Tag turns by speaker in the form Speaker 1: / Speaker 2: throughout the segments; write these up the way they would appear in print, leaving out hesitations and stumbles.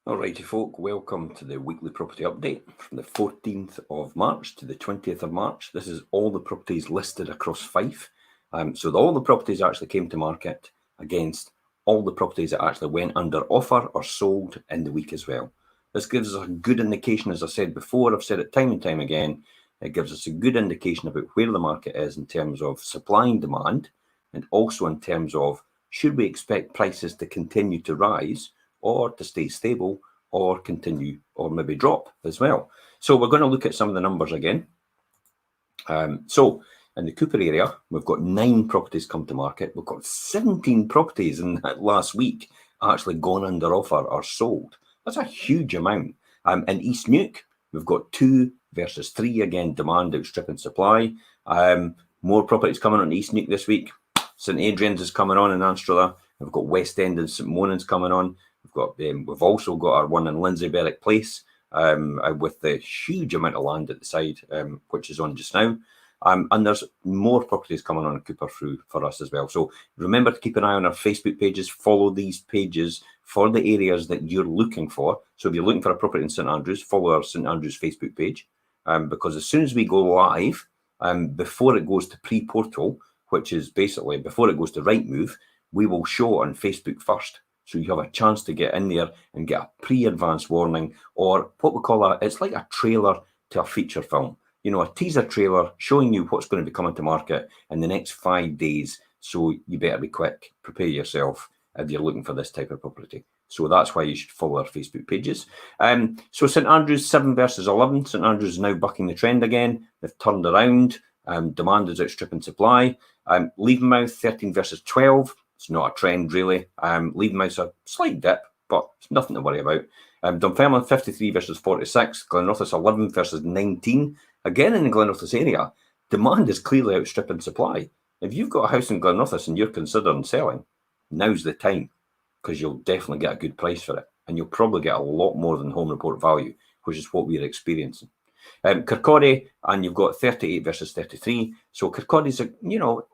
Speaker 1: Alrighty folk, welcome to the weekly property update from the 14th of March to the 20th of March. This is all the properties listed across Fife. So all the properties actually came to market against all the properties that actually went under offer or sold in the week as well. This gives us a good indication, as I said before, I've said it time and time again, it gives us a good indication about where the market is in terms of supply and demand, and also in terms of should we expect prices to continue to rise or to stay stable, or continue, or maybe drop as well. So we're going to look at some of the numbers again. So in the Cooper area, we've got 9 properties come to market. We've got 17 properties in that last week actually gone under offer or sold. That's a huge amount. In East Neuk, we've got 2 versus 3, again, demand outstripping supply. More properties coming on East Neuk this week. St Adrian's is coming on in Anstruther. We've got West End and St Monan's coming on. We've also got our one in Lindsay Berwick Place with the huge amount of land at the side, which is on just now. And there's more properties coming on Cooper through for us as well. So remember to keep an eye on our Facebook pages. Follow these pages for the areas that you're looking for. So if you're looking for a property in St Andrews, follow our St Andrews Facebook page. Because as soon as we go live, before it goes to pre-portal, which is basically before it goes to Rightmove, we will show on Facebook first. So you have a chance to get in there and get a pre-advance warning, or what we call it's like a trailer to a feature film. You know, a teaser trailer showing you what's going to be coming to market in the next 5 days. So you better be quick, prepare yourself if you're looking for this type of property. So that's why you should follow our Facebook pages. So St Andrews 7 versus 11. St Andrews is now bucking the trend again. They've turned around. Demand is outstripping supply. Levenmouth 13 versus 12. It's not a trend, really. Levenmouth's a slight dip, but it's nothing to worry about. Dunfermline 53 versus 46. Glenrothes 11 versus 19. Again, in the Glenrothes area, demand is clearly outstripping supply. If you've got a house in Glenrothes and you're considering selling, now's the time, because you'll definitely get a good price for it. And you'll probably get a lot more than home report value, which is what we're experiencing. Kirkcaldy, and you've got 38 versus 33. So Kirkcaldy's,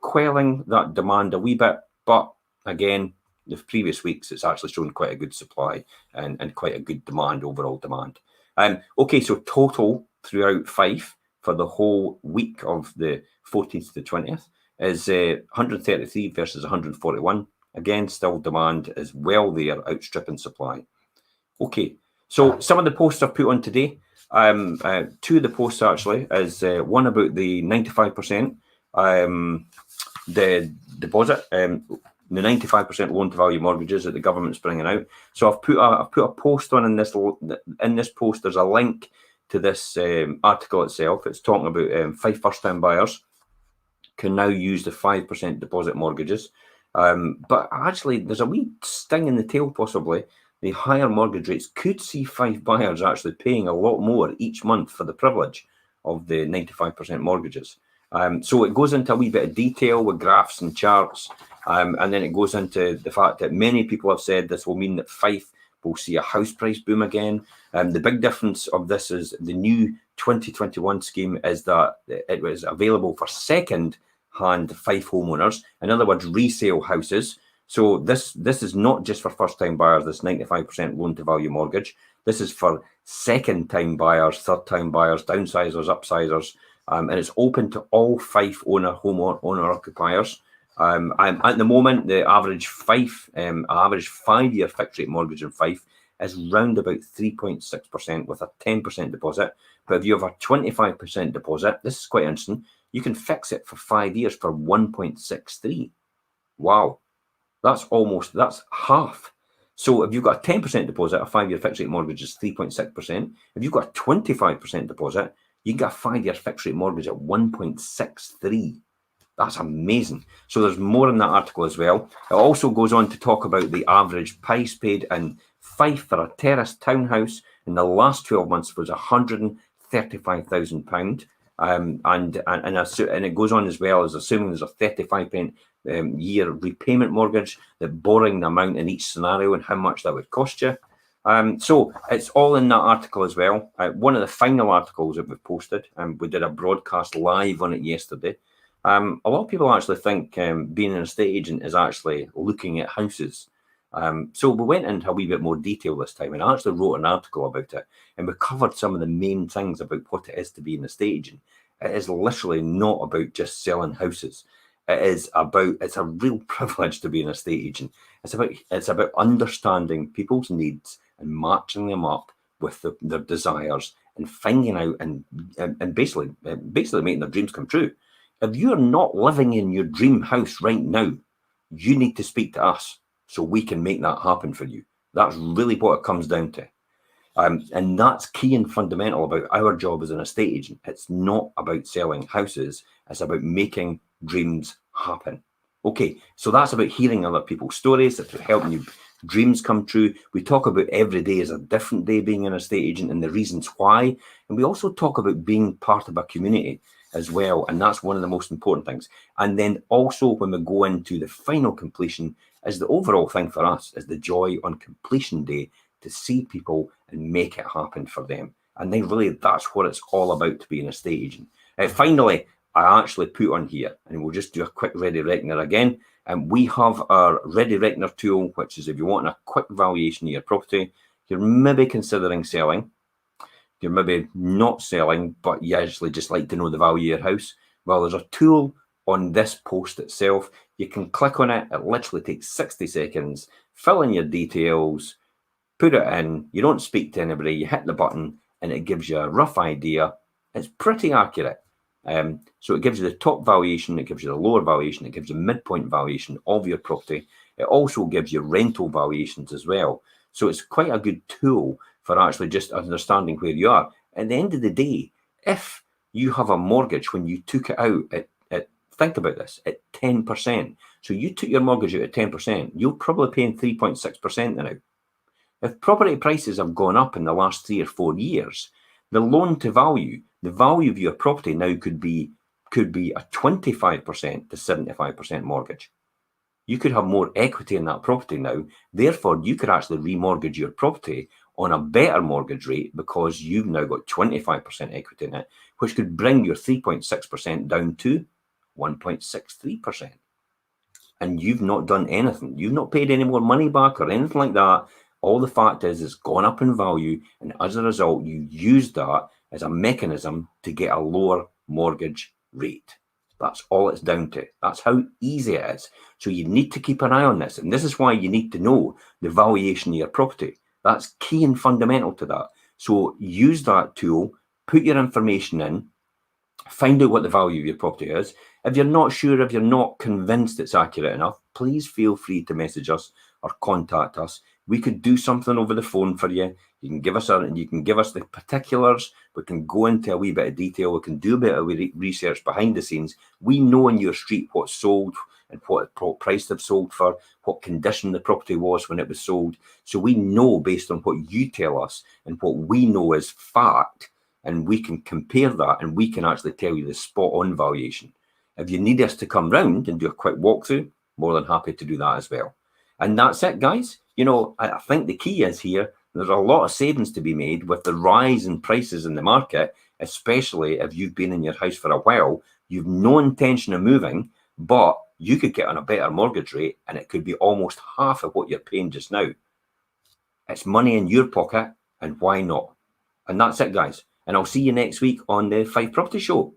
Speaker 1: quelling that demand a wee bit. But again, the previous weeks, it's actually shown quite a good supply and quite a good demand, overall demand. Okay, so total throughout Fife for the whole week of the 14th to the 20th is 133 versus 141. Again, still demand is well there, outstripping supply. Okay, so some of the posts I've put on today, 2 of the posts actually, is one about the 95%. The deposit, the 95% loan to value mortgages that the government's bringing out. So I've put a post on in this post. There's a link to this article itself. It's talking about 5 first-time buyers can now use the 5% deposit mortgages. But actually, there's a wee sting in the tail possibly. The higher mortgage rates could see 5 buyers actually paying a lot more each month for the privilege of the 95% mortgages. So it goes into a wee bit of detail with graphs and charts, and then it goes into the fact that many people have said this will mean that Fife will see a house price boom again. The big difference of this is the new 2021 scheme is that it was available for second-hand Fife homeowners, in other words, resale houses. So this is not just for first-time buyers, this 95% loan-to-value mortgage. This is for second-time buyers, third-time buyers, downsizers, upsizers, and it's open to all Fife owner-occupiers. At the moment, the average 5-year fixed rate mortgage in Fife is round about 3.6% with a 10% deposit. But if you have a 25% deposit, this is quite interesting, you can fix it for 5 years for 1.63. Wow, that's half. So if you've got a 10% deposit, a 5-year fixed rate mortgage is 3.6%. If you've got a 25% deposit, you can get a 5-year fixed rate mortgage at 1.63. That's amazing. So there's more in that article as well. It also goes on to talk about the average price paid in Fife for a terraced townhouse in the last 12 months was £135,000. And it goes on as well as assuming there's a 35-year repayment mortgage, that borrowing the amount in each scenario and how much that would cost you. So it's all in that article as well. One of the final articles that we've posted, and we did a broadcast live on it yesterday. A lot of people actually think being an estate agent is actually looking at houses. So we went into a wee bit more detail this time, and I actually wrote an article about it, and we covered some of the main things about what it is to be an estate agent. It is literally not about just selling houses. It's a real privilege to be an estate agent. It's about understanding people's needs and matching them up with their desires and finding out and basically making their dreams come true. If you're not living in your dream house right now, you need to speak to us so we can make that happen for you. That's really what it comes down to. And that's key and fundamental about our job as an estate agent. It's not about selling houses. It's about making dreams happen. Okay, so that's about hearing other people's stories. It's about helping you dreams come true. We talk about every day is a different day being an estate agent and the reasons why. And we also talk about being part of a community as well. And that's one of the most important things. And then also when we go into the final completion, is the overall thing for us is the joy on completion day to see people and make it happen for them. And then really that's what it's all about to be an estate agent. Finally, I actually put on here, and we'll just do a quick Ready Reckoner again. And we have our Ready Reckoner tool, which is if you want a quick valuation of your property, you're maybe considering selling, you're maybe not selling, but you actually just like to know the value of your house. Well, there's a tool on this post itself. You can click on it. It literally takes 60 seconds. Fill in your details, put it in. You don't speak to anybody. You hit the button, and it gives you a rough idea. It's pretty accurate. So it gives you the top valuation, it gives you the lower valuation, it gives you midpoint valuation of your property. It also gives you rental valuations as well. So it's quite a good tool for actually just understanding where you are. At the end of the day, if you have a mortgage when you took it out at think about this, at 10%. So you took your mortgage out at 10%, you're probably paying 3.6% now. If property prices have gone up in the last 3 or 4 years, the loan to value, the value of your property now could be a 25% to 75% mortgage. You could have more equity in that property now. Therefore, you could actually remortgage your property on a better mortgage rate because you've now got 25% equity in it, which could bring your 3.6% down to 1.63%. And you've not done anything. You've not paid any more money back or anything like that. All the fact is it's gone up in value, and as a result, you use that as a mechanism to get a lower mortgage rate. That's all it's down to. That's how easy it is. So you need to keep an eye on this, and this is why you need to know the valuation of your property. That's key and fundamental to that. So use that tool, put your information in, find out what the value of your property is. If you're not sure, if you're not convinced it's accurate enough, please feel free to message us or contact us. We could do something over the phone for you. You can give us the particulars. We can go into a wee bit of detail. We can do a bit of research behind the scenes. We know in your street what's sold and what price they've sold for, what condition the property was when it was sold. So we know based on what you tell us and what we know is fact, and we can compare that and we can actually tell you the spot on valuation. If you need us to come round and do a quick walkthrough, more than happy to do that as well. And that's it, guys. You know, I think the key is here, there's a lot of savings to be made with the rise in prices in the market, especially if you've been in your house for a while, you've no intention of moving, but you could get on a better mortgage rate and it could be almost half of what you're paying just now. It's money in your pocket, and why not? And that's it, guys. And I'll see you next week on the Fife Property Show.